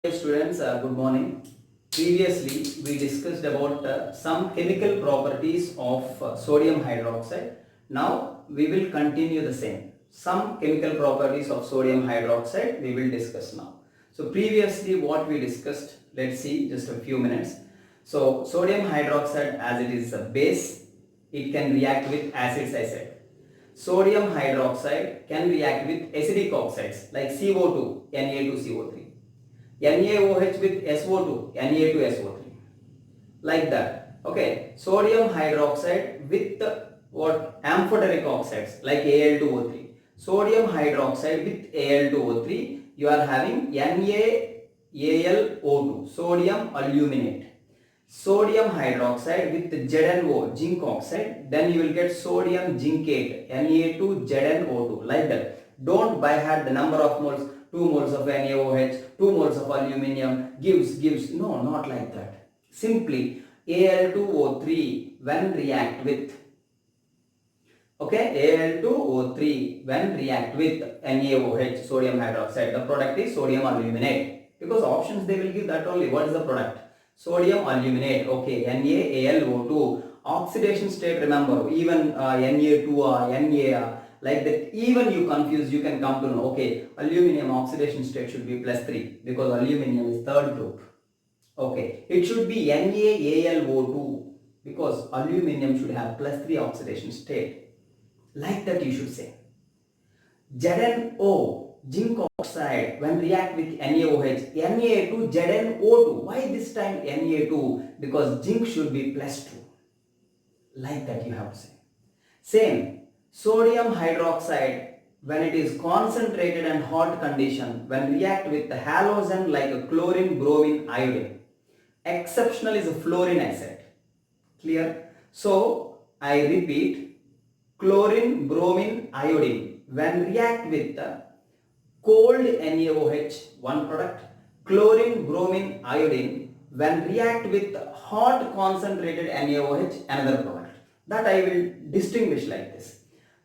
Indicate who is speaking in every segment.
Speaker 1: Hey students, good morning. Previously, we discussed about some chemical properties of sodium hydroxide. Now, we will continue the same. Some chemical properties of sodium hydroxide we will discuss now. So, previously what we discussed, let's see just a few minutes. So, sodium hydroxide as it is a base, it can react with acids I said. Sodium hydroxide can react with acidic oxides like CO2, Na2CO3. NaOH with SO2, Na2SO3, like that. Okay, sodium hydroxide with what amphoteric oxides like Al2O3. Sodium hydroxide with Al2O3, you are having NaAlO2, sodium aluminate. Sodium hydroxide with ZnO, zinc oxide, then you will get sodium zincate, Na2ZnO2, like that. Don't by heart the number of moles, 2 moles of NaOH, 2 moles of aluminium gives, no, not like that. Simply Al2O3 when react with, okay, Al2O3 when react with NaOH, sodium hydroxide, the product is sodium aluminate. Because options they will give that only, what is the product? Sodium aluminate, okay, NaAlO2. Oxidation state, remember, even Na2, Na, like that, even you confuse, you can come to know, okay, aluminum oxidation state should be +3 because aluminum is third group. Okay, it should be NaAlO2 because aluminum should have +3 oxidation state. Like that you should say. ZnO, zinc oxide, when react with NaOH, Na2 ZnO2. Why this time Na2? Because zinc should be +2. Like that you have to say. Same, sodium hydroxide, when it is concentrated and hot condition, when react with the halogen like a chlorine, bromine, iodine. Exceptional is a fluorine acid. Clear? So, I repeat, chlorine, bromine, iodine, when react with the cold NaOH, one product, chlorine, bromine, iodine, when react with hot concentrated NaOH, another product. That I will distinguish like this.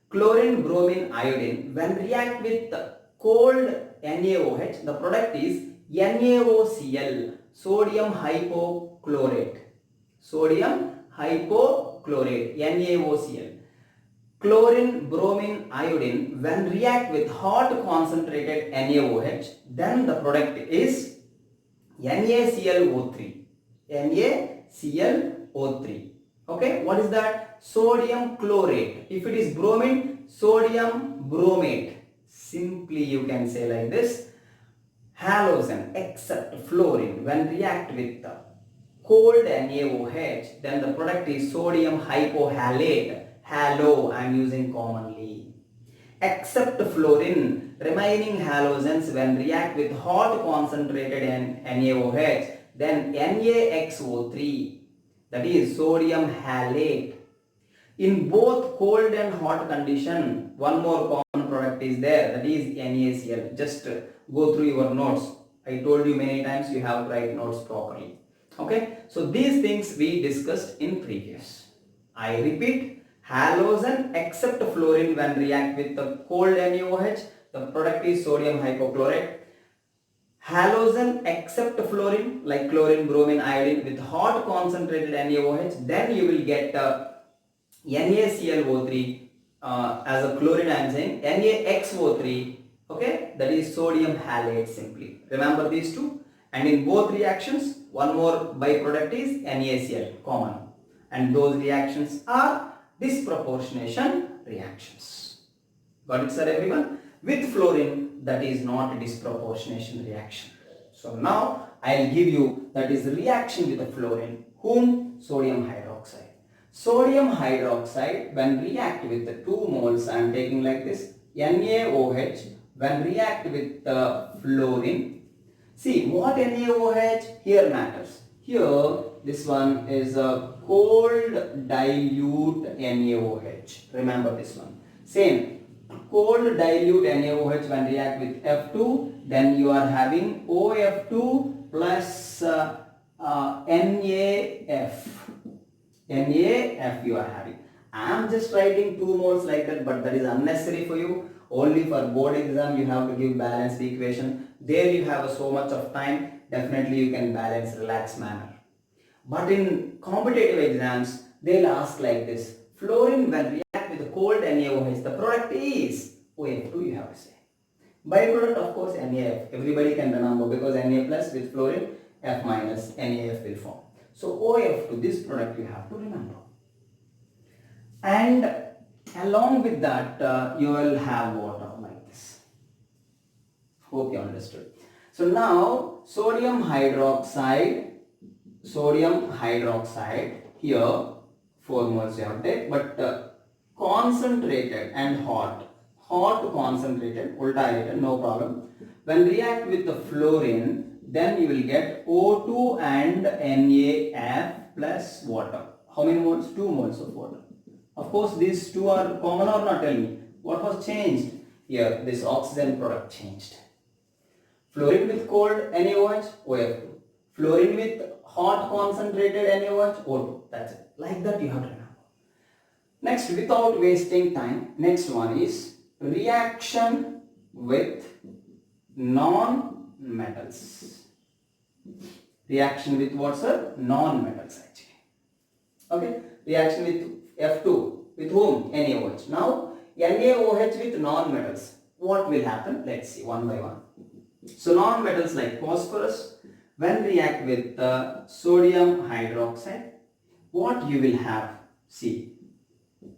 Speaker 1: Chlorine, bromine, iodine, when react with cold NaOH, the product is NaOCl, sodium hypochlorate. Sodium hypochlorate, NaOCl. Chlorine, bromine, iodine, when react with hot concentrated NaOH, then the product is NaClO3. NaClO3. Okay, what is that? Sodium chlorate. If it is bromine, sodium bromate. Simply you can say like this. Halogen except fluorine when react with the cold NaOH, then the product is sodium hypohalate. Halo I am using commonly. Except fluorine, remaining halogens when react with hot concentrated NaOH, then NaXO3, that is sodium halate. In both cold and hot condition, one more common product is there, that is NaCl. Just go through your notes. I told you many times you have to write notes properly. Okay, so these things we discussed in previous. I repeat, halogen except fluorine when react with the cold NaOH, the product is sodium hypochlorite. Halogen except fluorine like chlorine, bromine, iodine with hot concentrated NaOH, then you will get NaClO3 as a chlorine I am saying, NaXO3, okay, that is sodium halate simply. Remember these two, and in both reactions one more byproduct is NaCl common, and those reactions are disproportionation reactions. Got it sir everyone? With fluorine that is not a disproportionation reaction. So now I will give you that is reaction with the fluorine, whom? Sodium hydroxide. Sodium hydroxide when react with the 2 moles, I am taking like this, NaOH when react with the fluorine. See what NaOH here matters. Here this one is a cold dilute NaOH. Remember this one. Same, cold dilute NaOH when react with F2, then you are having OF2 plus NaF. NaF you are having. I am just writing 2 moles like that, but that is unnecessary for you. Only for board exam you have to give balanced equation. There you have so much of time. definitely you can balance relaxed manner. But in competitive exams, they'll ask like this. Fluorine when react with the cold NaOH, the product is OF2, you have to say. Byproduct, of course, NaF. Everybody can remember because Na plus with fluorine, F minus, NaF will form. So OF2, this product you have to remember. And along with that, you will have water like this. Hope you understood. So now sodium hydroxide here 4 moles you have to take, but concentrated and hot concentrated, ultra no problem. When react with the fluorine, then you will get O2 and NaF plus water. How many moles? 2 moles of water. Of course, these two are common or not? Tell me. What was changed? Here, this oxygen product changed. Fluorine with cold NaOH, OF2. Fluorine with hot concentrated NaOH, O2. That's it. Like that you have to remember. Next, without wasting time, next one is reaction with non-metals. Reaction with what, sir? Non-metals actually. Okay. Reaction with F2. With whom? NaOH. Now, NaOH with non-metals. What will happen? Let's see one by one. So, non-metals like phosphorus, when react with sodium hydroxide, what you will have? See,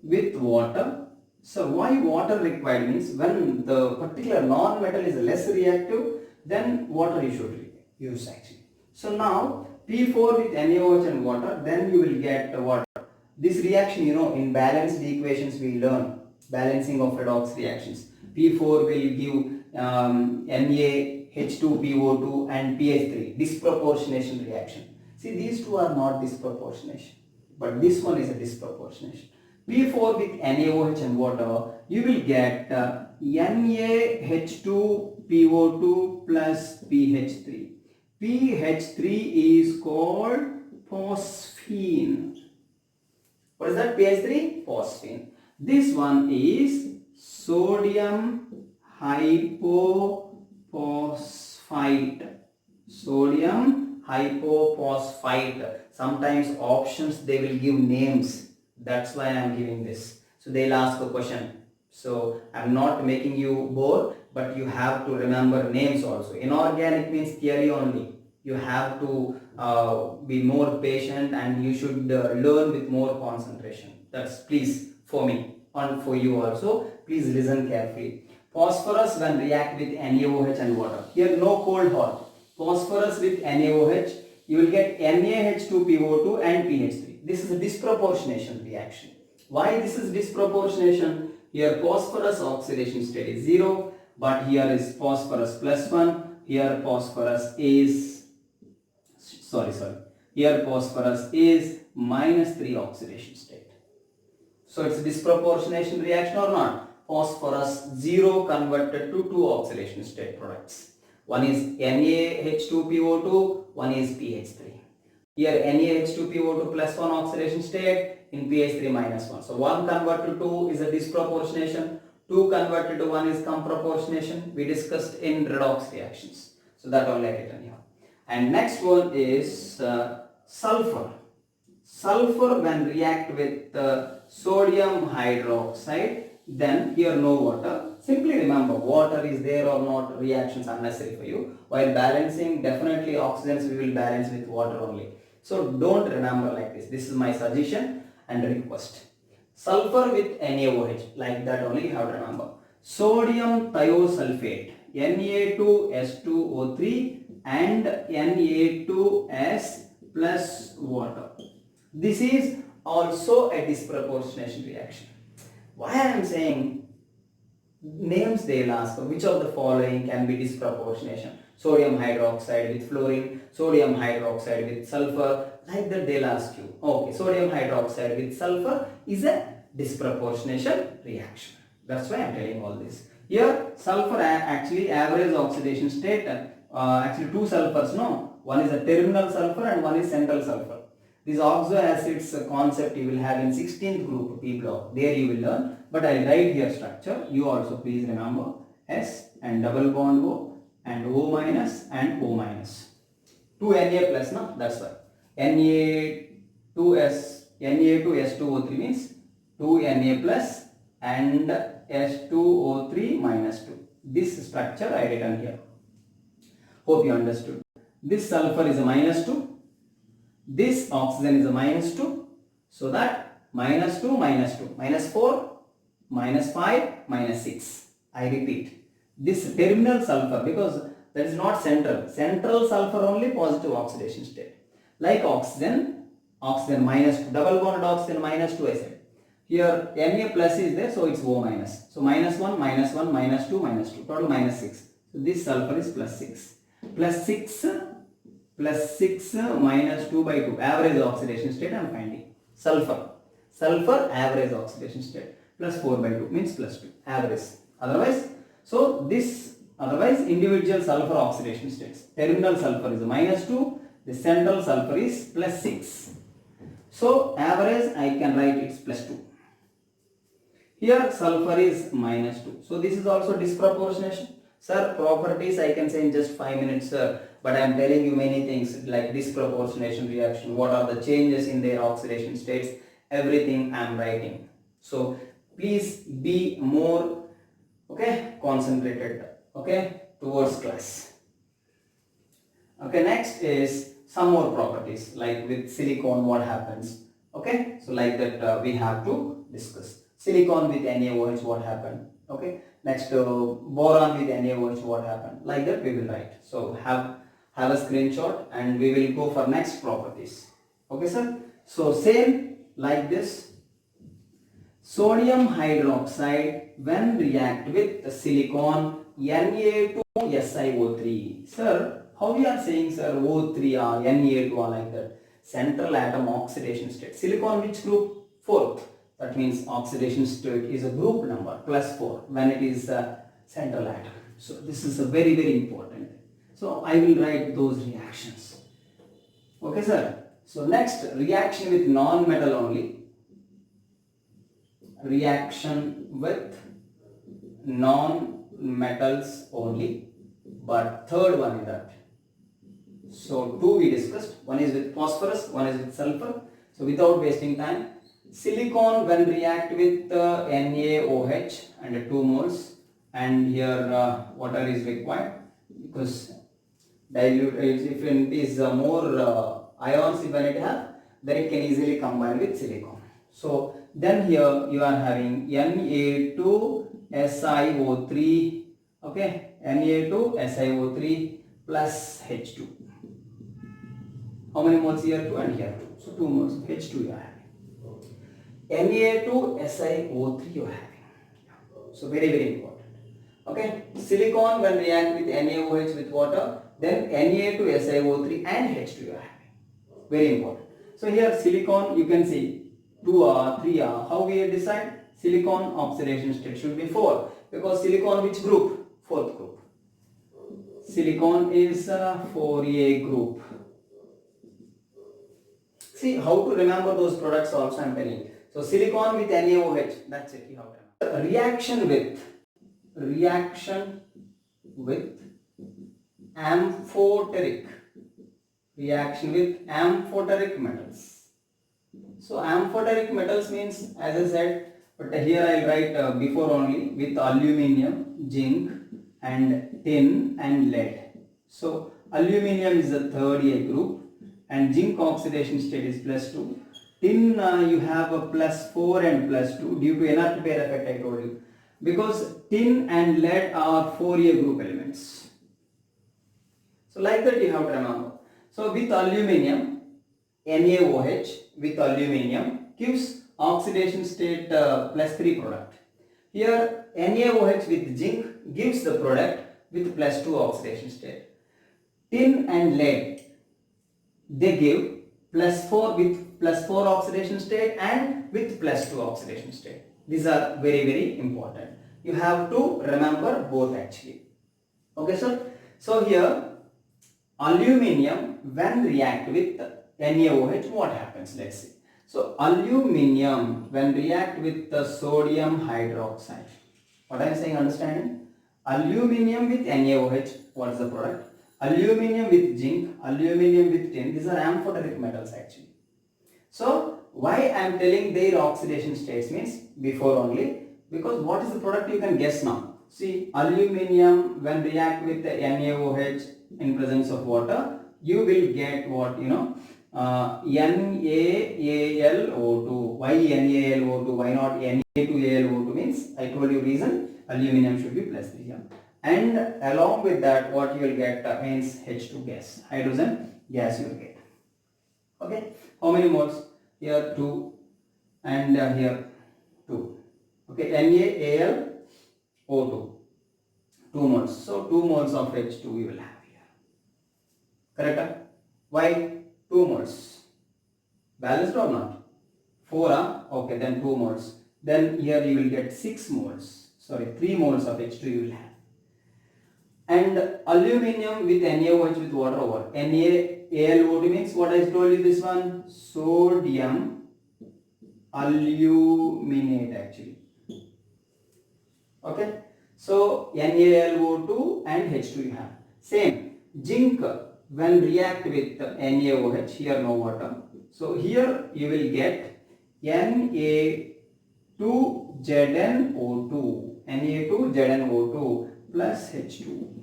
Speaker 1: with water. So, why water required means when the particular non-metal is less reactive, then water you should use actually. So, now P4 with NaOH and water, then you will get water. This reaction, in balanced equations we learn balancing of redox reactions. P4 will give NaH2PO2 and pH3, disproportionation reaction. See, these two are not disproportionation, but this one is a disproportionation. P4 with NaOH and water, you will get NaH2PO2 plus pH3. pH3 is called phosphine. What is that? pH3? Phosphine. This one is sodium hypophosphite. Sodium hypophosphite. Sometimes options they will give names. That's why I am giving this. So they'll ask a question. So I am not making you bore, but you have to remember names also. Inorganic means theory only. You have to be more patient and you should learn with more concentration. That's please for me and for you also. Please listen carefully. Phosphorus when react with NaOH and water. Here no cold hot. Phosphorus with NaOH, you will get NaH2PO2 and pH3. This is a disproportionation reaction. Why this is disproportionation? Here phosphorus oxidation state is 0, but here is phosphorus plus 1. Here phosphorus is here phosphorus is -3 oxidation state. So it's a disproportionation reaction or not? Phosphorus 0 converted to 2 oxidation state products. One is NaH2PO2, one is pH3. Here NaH2PO2 plus 1 oxidation state, in pH3 minus 1. So 1 converted to 2 is a disproportionation, 2 converted to 1 is comproportionation. We discussed in redox reactions. So that only I written here. And next one is sulfur. Sulfur when react with sodium hydroxide, then here no water. Simply remember, water is there or not, reactions unnecessary for you. While balancing, definitely oxygens we will balance with water only. So don't remember like this. This is my suggestion and request. Sulfur with NaOH, like that only you have to remember. Sodium thiosulfate, Na2S2O3 and Na2S plus water. This is also a disproportionation reaction. Why I am saying names they will ask, which of the following can be disproportionation? Sodium hydroxide with fluorine, sodium hydroxide with sulfur, like that they'll ask you. Okay, sodium hydroxide with sulfur is a disproportionation reaction. That's why I am telling all this. Here sulfur actually average oxidation state, actually two sulfurs, no? One is a terminal sulfur and one is central sulfur. This oxo acids concept you will have in 16th group P block. There you will learn. But I will write here structure. You also please remember S and double bond O and O minus and O minus. 2 Na plus, no? That's why. Na2S2O3 means 2 Na plus and S2O3 minus 2. This structure I written here. Hope you understood. This sulfur is a minus 2. This oxygen is a minus 2. So that minus 2, minus 4, minus 5, minus 6. I repeat. This terminal sulfur, because that is not central. Central sulfur only positive oxidation state. Like oxygen minus 2. Double bonded oxygen minus 2 I said. Here Na plus is there, so it's O minus. So minus 1, minus 1, minus 2, minus 2. Total minus 6. So this sulfur is plus 6. Plus 6 minus 2 by 2. Average oxidation state I am finding. Sulfur average oxidation state. Plus 4 by 2 means plus 2. Average. Otherwise individual sulfur oxidation states. Terminal sulfur is minus 2. The central sulfur is plus 6. So average I can write it's plus 2. Here sulfur is minus 2. So this is also disproportionation. Sir, properties I can say in just 5 minutes, sir. But I am telling you many things like disproportionation reaction. What are the changes in their oxidation states? Everything I am writing. So please be more concentrated towards class. Next is some more properties, like with silicon what happens. So like that we have to discuss. Silicon with NaOH what happened. Next boron with NaOH what happened. Like that we will write. So have a screenshot and we will go for next properties. Okay sir. So same like this. Sodium hydroxide when react with silicon Na2SiO3. Sir, how we are saying sir O3 or Na2 or like that? Central atom oxidation state. Silicon which group? 4th. That means oxidation state is a group number plus 4 when it is a central atom. So this is a very important. So I will write those reactions. Okay sir. So next reaction with non-metal only. Reaction with non-metals only, but third one is that. So two we discussed. One is with phosphorus, one is with sulfur. So without wasting time, silicon when react with NaOH and 2 moles, and here water is required because dilute if it is more ions when it have, then it can easily combine with silicon. So then here you are having Na2SiO3, Na2SiO3 plus H2. How many moles here? 2 and here 2. So 2 moles of H2 you are having. Na2SiO3 you are having. So very important. Silicon when react with NaOH with water, then Na2SiO3 and H2 you are having. Very important. So here silicon you can see 2R, 3R. How we decide? Silicon oxidation state should be 4 because silicon which group? 4th group. Silicon is a 4A group. See how to remember those products also I am telling you. So silicon with NaOH, that's it. You have to remember. Reaction with amphoteric. Reaction with amphoteric metals. So amphoteric metals means, as I said, but here I will write before only, with aluminium, zinc and tin and lead. So aluminium is the 3rd A group and zinc oxidation state is plus 2. Tin you have a plus 4 and plus 2 due to inert pair effect I told you. Because tin and lead are 4A group elements. So like that you have to remember. So with aluminium, NaOH with aluminium gives oxidation state plus 3 product. Here NaOH with zinc gives the product with plus 2 oxidation state. Tin and lead they give plus 4 with plus 4 oxidation state and with plus 2 oxidation state. These are very important. You have to remember both actually. Okay sir. So here aluminium when react with NaOH what happens? Let's see. So aluminium when react with the sodium hydroxide. What I am saying understanding? Aluminium with NaOH, what is the product? Aluminium with zinc, aluminium with tin, these are amphoteric metals actually. So why I am telling their oxidation states means before only, because what is the product you can guess now. See, aluminium when react with the NaOH in presence of water, you will get what NaAlO2. Why NaAlO2? Why not Na2AlO2 means I told you reason. Aluminium should be plus 3 here. And along with that, what you will get means H2 gas, hydrogen gas you will get. Okay, how many moles? Here 2 and here 2. Okay, NaAlO2, 2 moles. So 2 moles of H2 we will have here. Correct? Why 2 moles? Balanced or not? 4, okay, then 2 moles. Then here you will get 6 moles. Sorry, 3 moles of H2 you will have. And aluminium with NaOH with water over. NaAlO2 means what I told you this one? Sodium aluminate actually. Okay. So NaAlO2 and H2 you have. Same. Zinc when react with NaOH, here no water. So here you will get Na2ZnO2. Na2ZnO2 plus H2.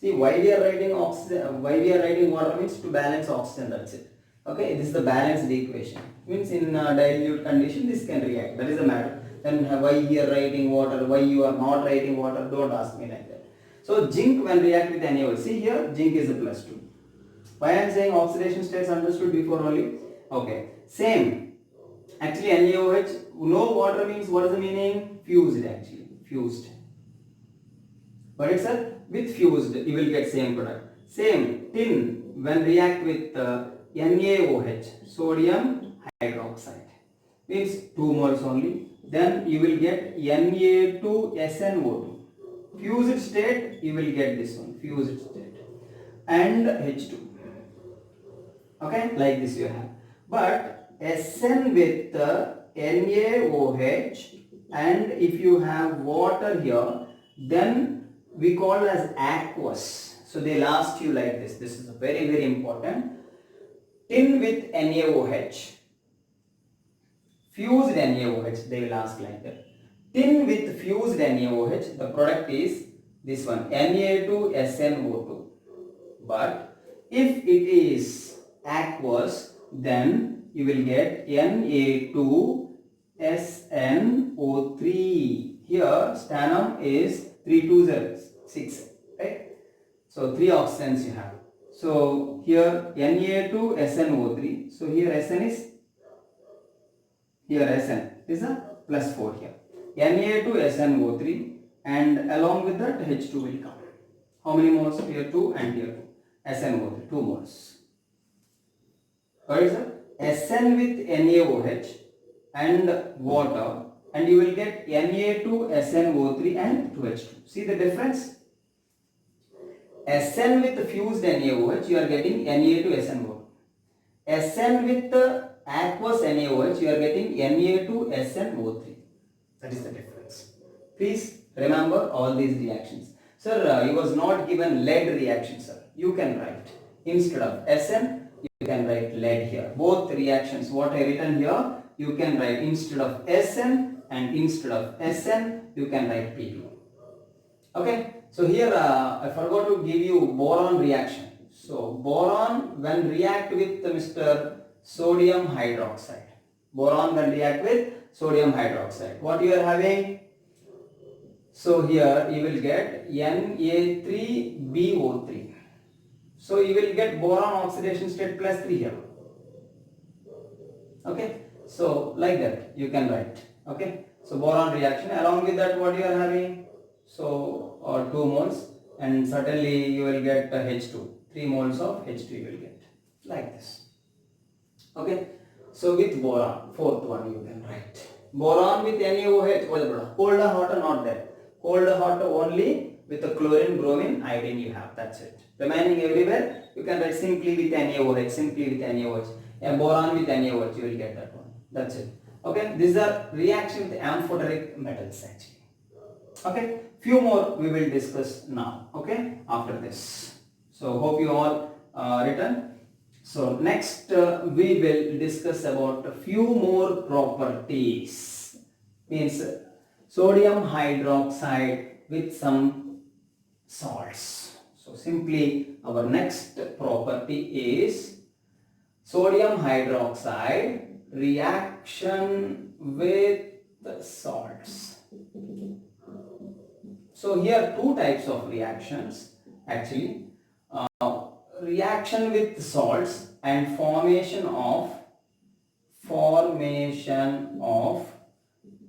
Speaker 1: See, why we are writing oxygen, why we are writing water means to balance oxygen, that's it. Okay, this is the balanced equation. Means in dilute condition this can react, that is the matter. Then why here writing water, why you are not writing water, don't ask me like that. So zinc when react with NaOH, see here zinc is a plus 2. Why I am saying oxidation states understood before only? Okay, same. Actually NaOH, no water means what is the meaning? Fused actually, fused. But it's a with fused, you will get same product. Same, tin when react with NaOH, sodium hydroxide, means 2 moles only. Then you will get Na2SnO2. Fused state, you will get this one, fused state. And H2. Okay, like this you have. But Sn with NaOH, and if you have water here, then we call as aqueous. So they'll ask you like this. This is very, very important. Tin with NaOH, fused NaOH, they will ask like that. Tin with fused NaOH, the product is this one, Na2SnO2. But if it is aqueous, then you will get Na2SnO3. Here stannum is 3 2s are 6, right? So 3 oxygens you have. So here Na2SnO3. So here Sn is, here Sn is a plus 4 here. Na2SnO3, and along with that H2 will come. How many moles? Here 2 and here 2. SnO3, 2 moles. What is it? Sn with NaOH and water, and you will get Na2SnO3 and 2H2. See the difference? Sn with fused NaOH, you are getting Na2SnO2. Sn with aqueous NaOH, you are getting Na2SnO3. That is the difference. Please remember all these reactions. Sir, you was not given lead reaction, sir. You can write instead of Sn, you can write lead here. Both reactions, what I written here, you can write instead of Sn, and instead of Sn, you can write Pb. Okay. So here I forgot to give you boron reaction. So boron when react with Mr. sodium hydroxide. Boron when react with sodium hydroxide. What you are having? So here you will get Na3BO3. So you will get boron oxidation state plus 3 here. Okay. So like that you can write. Okay. So boron reaction, along with that what you are having? So 2 moles, and certainly you will get H2. 3 moles of H2 you will get. Like this. Okay. So with boron, fourth one you can write. Boron with NaOH, what is the product? Cold or hot or not there? Cold or hot only with the chlorine, bromine, iodine you have. That's it. Remaining everywhere you can write simply with NaOH, simply with NaOH. And boron with NaOH you will get that one. That's it. Okay. These are reaction with amphoteric metals actually. Okay. Few more we will discuss now. Okay. After this. So hope you all written. So next we will discuss about a few more properties. Means sodium hydroxide with some salts. So simply our next property is sodium hydroxide reaction with salts. So here two types of reactions actually. Reaction with salts and formation of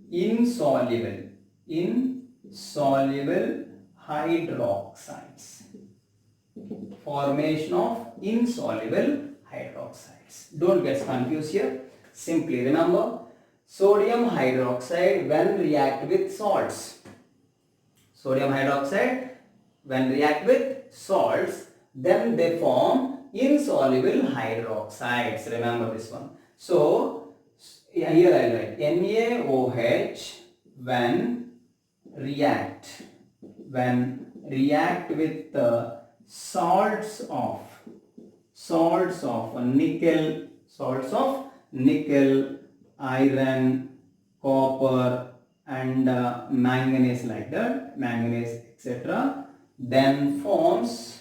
Speaker 1: insoluble hydroxides. Formation of insoluble hydroxides. Don't get confused here. Simply remember, sodium hydroxide when react with salts. Sodium hydroxide when react with salts, then they form insoluble hydroxides. Remember this one. So here I write NaOH when react with the salts of nickel, iron, copper and manganese, like that, manganese etc. then forms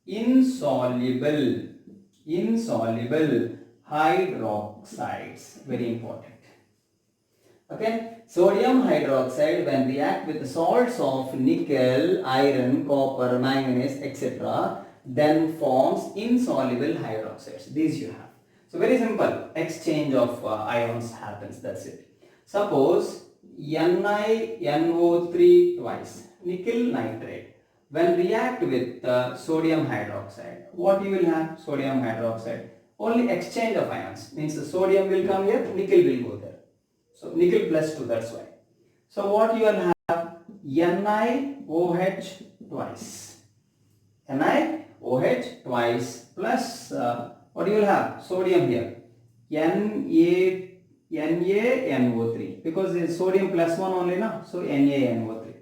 Speaker 1: insoluble hydroxides. Very important. Okay, sodium hydroxide when react with the salts of nickel, iron, copper, manganese etc. then forms insoluble hydroxides. These you have. So very simple, exchange of ions happens, that's it. Suppose NiNO3 twice, nickel nitrate, when react with sodium hydroxide, what you will have? Sodium hydroxide, only exchange of ions, means the sodium will come here, nickel will go there. So nickel plus 2, that's why. So what you will have? NiOH twice. NiOH twice plus what you will have? Sodium here. NaNO3, because it is sodium plus 1 only now. So NaNO3.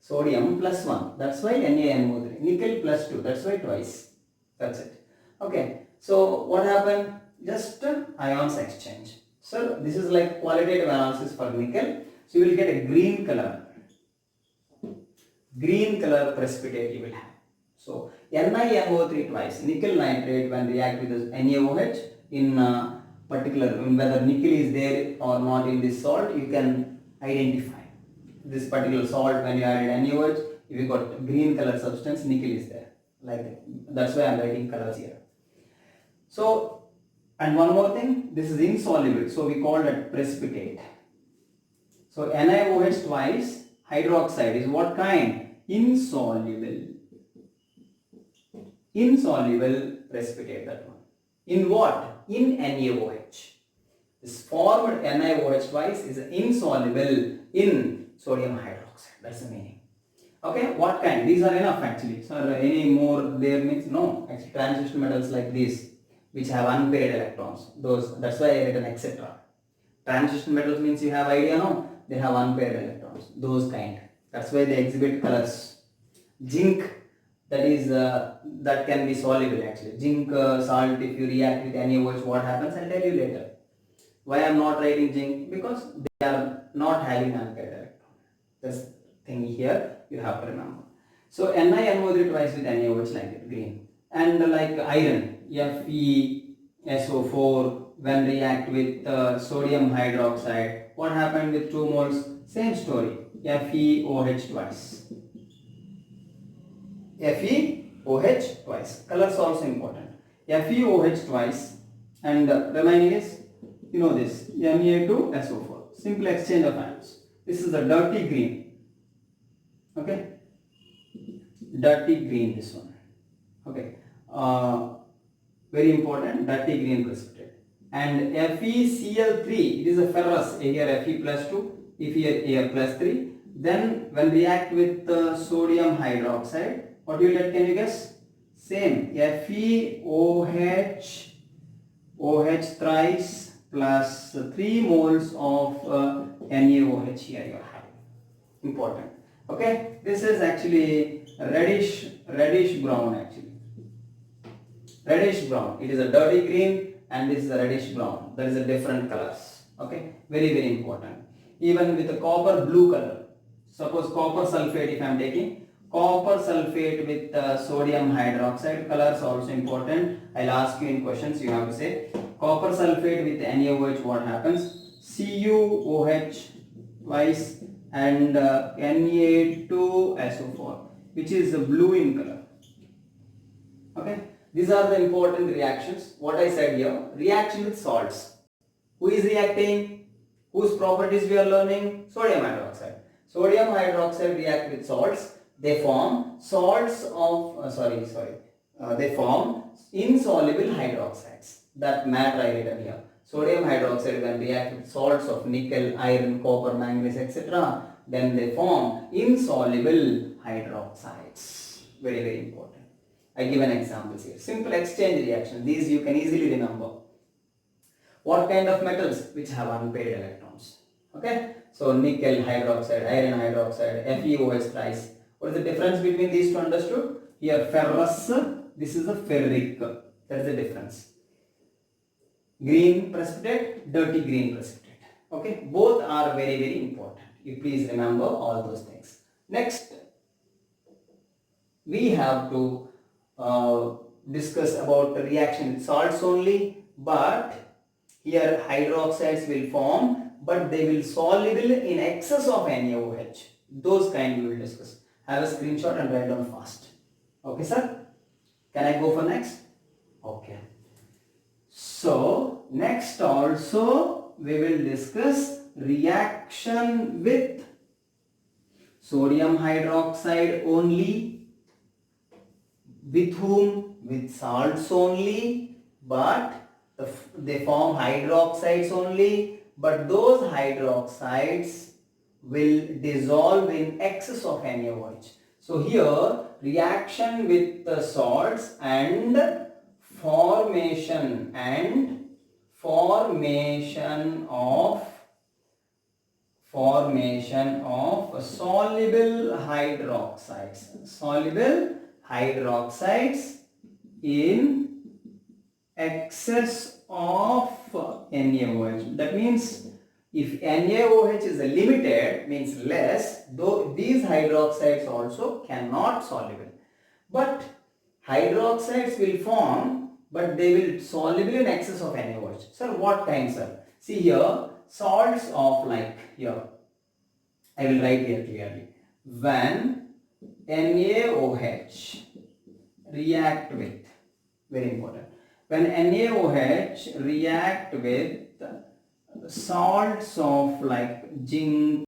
Speaker 1: Sodium plus 1. That's why NaNO3. Nickel plus 2. That's why twice. That's it. Okay. So what happened? Just ions exchange. So this is like qualitative analysis for nickel. So you will get a green color. Green color precipitate you will have. So NiNO3 twice. Nickel nitrate when react with NaOH in particular, whether nickel is there or not in this salt, you can identify this particular salt. When you added NaOH, if you got green color substance, nickel is there, like that. That's why I am writing colors here. So, and one more thing, this is insoluble, so we call it precipitate. So NiOH twice hydroxide is what kind? Insoluble precipitate, that one. In what? In NaOH. This formed NiOH twice is insoluble in sodium hydroxide. That's the meaning. Okay, what kind? These are enough actually. So any more there means no. Actually, transition metals like this, which have unpaired electrons, those. That's why I written etc. Transition metals means you have idea, no? They have unpaired electrons. Those kind. That's why they exhibit colors. Zinc, that is that can be soluble actually. Zinc salt, if you react with NaOH, what happens? I'll tell you later. Why I am not writing zinc? Because they are not having unpaired electron. This thing here you have to remember. So NiNO3 twice with NaOH, like it, green. And like iron, FeSO4 when react with sodium hydroxide, what happened with 2 moles? Same story. FeOH twice. FeOH twice. Colors also important. FeOH twice, and remaining is, you know this, Na2SO4. Simple exchange of ions. This is the dirty green. Okay. Dirty green, this one. Okay. Very important, dirty green precipitate. And FeCl3, it is a ferrous, here Fe plus 2, here plus 3. Then when react with sodium hydroxide, what you will get, can you guess? Same, FeOH OH thrice plus 3 moles of NaOH here you are having. Important. Okay, this is actually reddish brown actually. Reddish brown. It is a dirty green and this is a reddish brown. There is a different colors. Okay, very important. Even with a copper blue color. Suppose copper sulfate, if I am taking copper sulfate with sodium hydroxide, colors also important. I'll ask you in questions, you have to say copper sulfate with NaOH, what happens? CuOH twice and Na2SO4, which is blue in color. Okay, these are the important reactions. What I said here, reaction with salts. Who is reacting? Whose properties we are learning? Sodium hydroxide. Sodium hydroxide react with salts. They form salts of they form insoluble hydroxides. That matter I written here. Sodium hydroxide when react with salts of nickel, iron, copper, manganese, etc. Then they form insoluble hydroxides. Very important. I give an example here. Simple exchange reaction. These you can easily remember. What kind of metals? Which have unpaired electrons. Okay. So nickel hydroxide, iron hydroxide, FeOH thrice. What is the difference between these two understood? Here ferrous, this is a ferric. That is the difference. Green precipitate, dirty green precipitate. Okay. Both are very important. You please remember all those things. Next, we have to discuss about the reaction with salts only, but here hydroxides will form, but they will soluble in excess of NaOH. Those kind we will discuss. Have a screenshot and write down fast. Okay, sir? Can I go for next? Okay. So, next also we will discuss reaction with sodium hydroxide only. With whom? With salts only, but they form hydroxides only, but those hydroxides will dissolve in excess of NaOH. So here reaction with the salts and formation of soluble hydroxides in excess of NaOH. That means if NaOH is limited, means less, though these hydroxides also cannot soluble. But hydroxides will form, but they will soluble in excess of NaOH. Sir, what kind, sir? See here, salts of like here. I will write here clearly. When NaOH react with, very important, when NaOH react with salts of like zinc,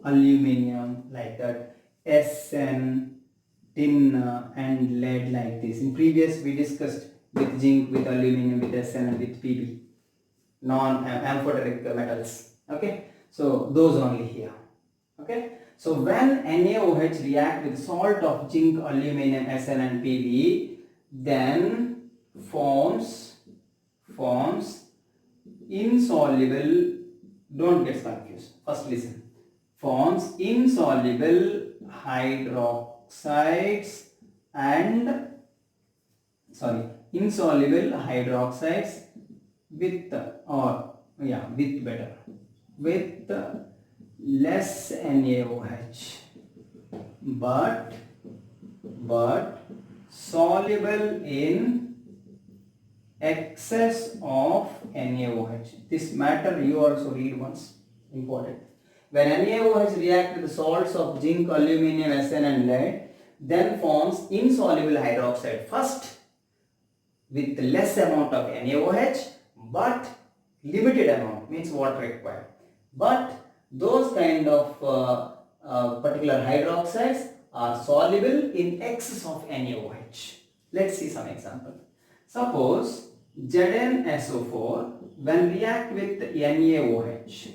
Speaker 1: aluminum, like that, SN, tin and lead, like this. In previous we discussed with zinc, with aluminum, with SN and with Pb, non-amphoteric metals. Okay, so those only here. Okay, so when NaOH react with salt of zinc, aluminum, SN and Pb, then forms insoluble, don't get confused, first listen, forms insoluble hydroxides with less NaOH, but soluble in excess of NaOH. This matter you also read once, important. When NaOH react with the salts of zinc, aluminum, SN and lead, then forms insoluble hydroxide first with less amount of NaOH but limited amount, means water required. But those kind of particular hydroxides are soluble in excess of NaOH. Let's see some example. Suppose ZnSO4 when react with NaOH,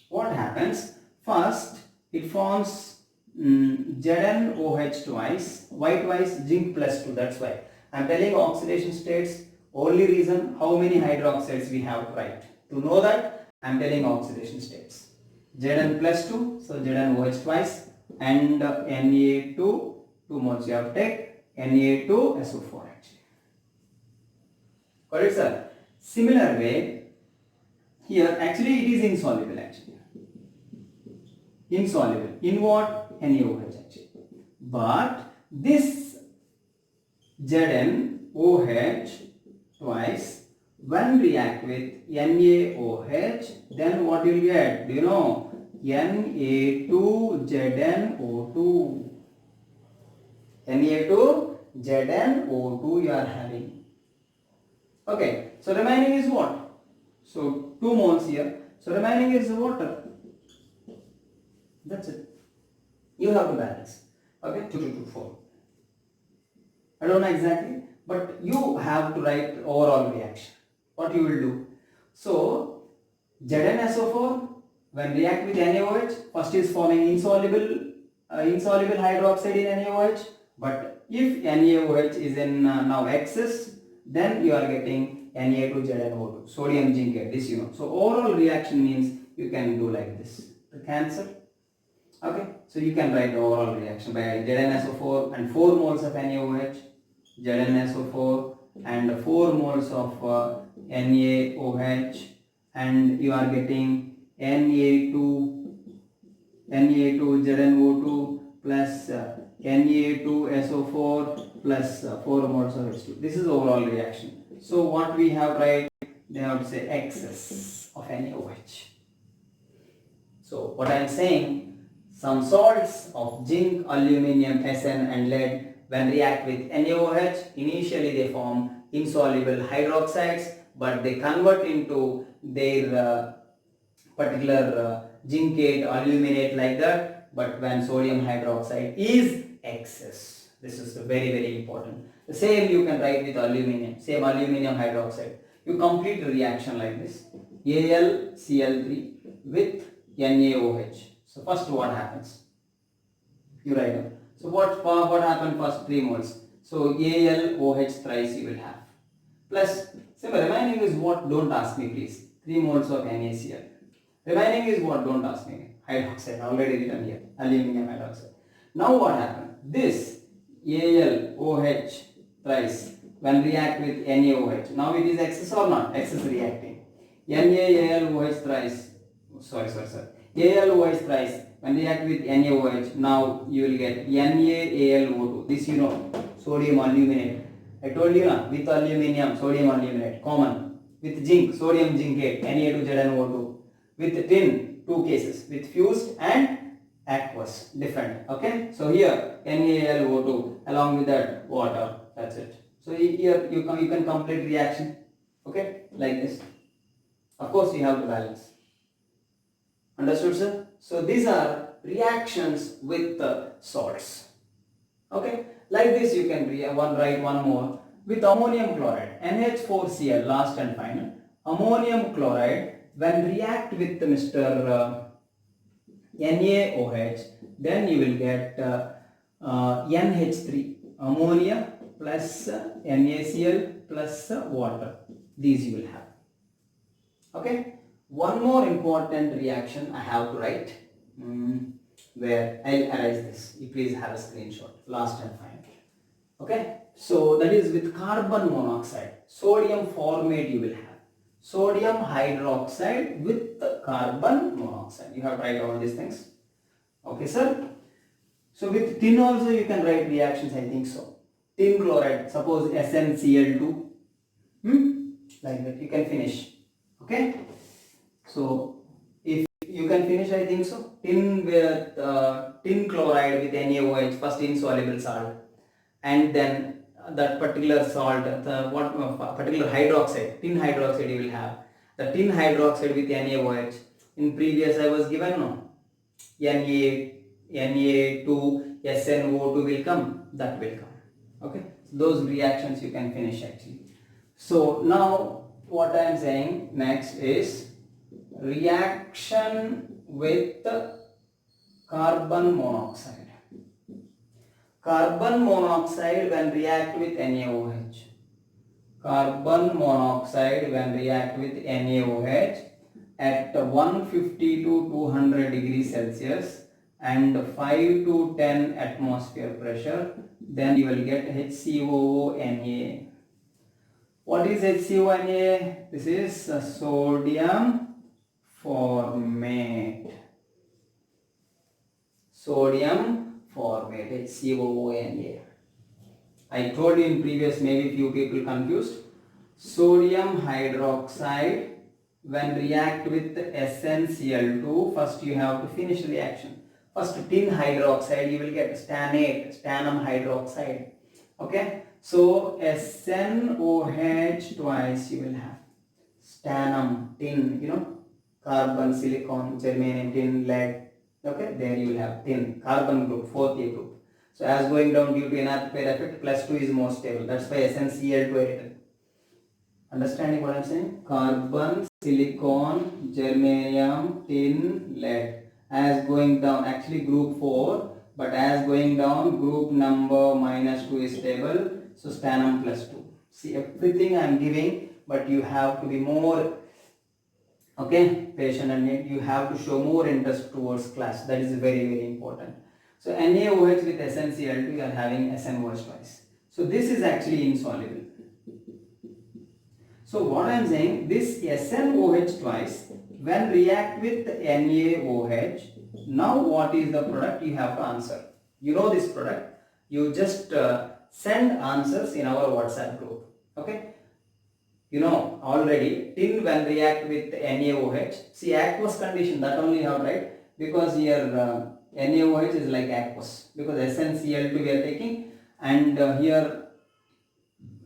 Speaker 1: what happens? First it forms ZnOH twice. Why twice? Zinc plus 2, that's why. I am telling oxidation states, only reason how many hydroxides we have to write. To know that I am telling oxidation states. Zn plus 2, so ZnOH twice, and Na2, 2 moles you have to take Na2SO4 actually. Got it, sir? Similar way, here actually it is insoluble actually. Insoluble. In what? NaOH actually. But this ZnOH twice, when react with NaOH, then what you will get? Do you know? Na2ZnO2. Na2ZnO2 you are having. Okay, so remaining is what? So 2 moles here. So remaining is water. That's it. You have to balance. Okay, 2 to 2, 4. I don't know exactly, but you have to write overall reaction. What you will do? So ZnSO4 when react with NaOH, first is forming insoluble hydroxide in NaOH. But if NaOH is in now excess, then you are getting Na2ZnO2, sodium zincate. This you know. So overall reaction means you can do like this. The cancel. Okay, so you can write the overall reaction by ZnSO4 and 4 moles of NaOH, ZnSO4 and 4 moles of NaOH, and you are getting Na2ZnO2 plus Na2SO4 plus 4 moles of H2. This is overall reaction. So what we have right, they have to say excess of NaOH. So what I am saying, some salts of zinc, aluminium, Sn and lead when react with NaOH, initially they form insoluble hydroxides, but they convert into their particular zincate, aluminate like that. But when sodium hydroxide is excess, this is very, very important. The same you can write with aluminium, same aluminium hydroxide. You complete the reaction like this, AlCl3 with NaOH. So first what happens? You write down. So what happened first 3 moles? So AlOH thrice you will have. Plus, so remaining is what? Don't ask me please. 3 moles of NaCl. Remaining is what? Don't ask me. Hydroxide, already written here. Aluminium hydroxide. Now what happened? This AlOH thrice when react with NaOH. Now it is excess or not? Excess reacting. NaAlOH thrice. Sorry. AlOH thrice when react with NaOH. Now you will get NaAlO2. This you know. Sodium aluminate. I told you na, with aluminium, sodium aluminate, common. With zinc, sodium zincate, Na2ZnO2. With tin, 2 cases. With fused and aqueous, different. Okay. So here NaLO2 along with that water. That's it. So here you can complete reaction. Okay, like this. Of course, you have to balance. Understood, sir? So these are reactions with salts. Okay, like this you can write one more with ammonium chloride, NH4Cl, last and final. Ammonium chloride when react with Mr. NaOH, then you will get NH3, ammonia plus NaCl plus water. These you will have. Okay. One more important reaction I have to write, where I'll erase this. You please have a screenshot. Last and final. Okay. So that is with carbon monoxide. Sodium formate you will have. Sodium hydroxide with carbon monoxide. You have to write all these things. Okay, sir. So with tin also you can write reactions. I think so. Tin chloride. Suppose SnCl2. Like that you can finish. Okay. So if you can finish, I think so. Tin with tin chloride with NaOH, first insoluble salt, and then that particular salt, particular hydroxide, tin hydroxide you will have. The tin hydroxide with NaOH. In previous I was given no. Na2SnO2 will come. That will come. Okay. So those reactions you can finish actually. So now what I am saying next is reaction with carbon monoxide. Carbon monoxide when react with NaOH. Carbon monoxide when react with NaOH at 150 to 200 degrees Celsius and 5 to 10 atmosphere pressure, then you will get HCOONA. What is HCONA? This is sodium formate. Sodium formate, HCOONA. I told you in previous, maybe few people confused. Sodium hydroxide, when react with SnCl2, first you have to finish reaction. First tin hydroxide, you will get stannate, stannum hydroxide. Okay, so SnOH twice you will have. Stannum, tin, carbon, silicon, germanium, tin, lead. Okay, there you will have tin, carbon group, 4th A group. So as going down due to nth pair effect, plus 2 is more stable. That's why SnCl2 written. Understanding what I am saying? Carbon, silicon, germanium, tin, lead. As going down, actually group 4, but as going down, group number -2 is stable. So stannum plus 2. See, everything I am giving, but you have to be more patient, and you have to show more interest towards class. That is very, very important. So NaOH with SnCl2, you are having SnOH twice. So this is actually insoluble. So what I am saying, this SnOH twice, when react with NaOH, now what is the product you have to answer? You know this product, you just send answers in our WhatsApp group. Okay, you know already, tin when react with NaOH, see aqueous condition, that only you have, right? Because here NaOH is like aqueous, because SnCl2 we are taking, and here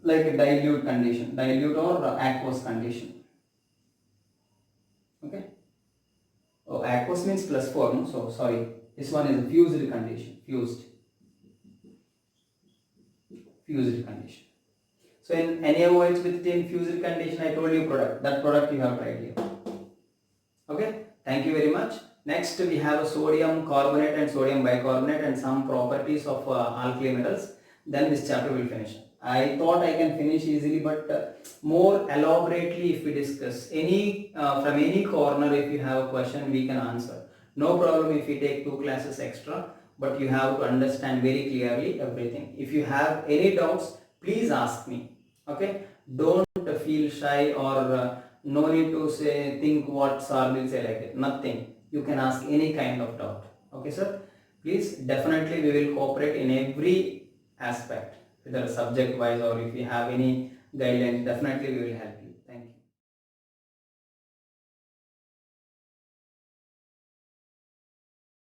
Speaker 1: like a dilute condition, dilute or aqueous condition. Okay. Oh, aqueous means +4, no? So sorry, this one is a fused condition, fused condition. So in NaOH with tin fused condition, I told you product, that product you have right here. Okay, thank you very much. Next we have a sodium carbonate and sodium bicarbonate and some properties of alkali metals. Then this chapter will finish. I thought I can finish easily, but more elaborately if we discuss any from any corner, if you have a question we can answer. No problem if we take 2 classes extra, but you have to understand very clearly everything. If you have any doubts, please ask me. Okay, don't feel shy or no need to think what sir will say like that. Nothing. You can ask any kind of doubt. Okay, sir. Please, definitely we will cooperate in every aspect, whether subject wise or if you have any guidelines, definitely we will help.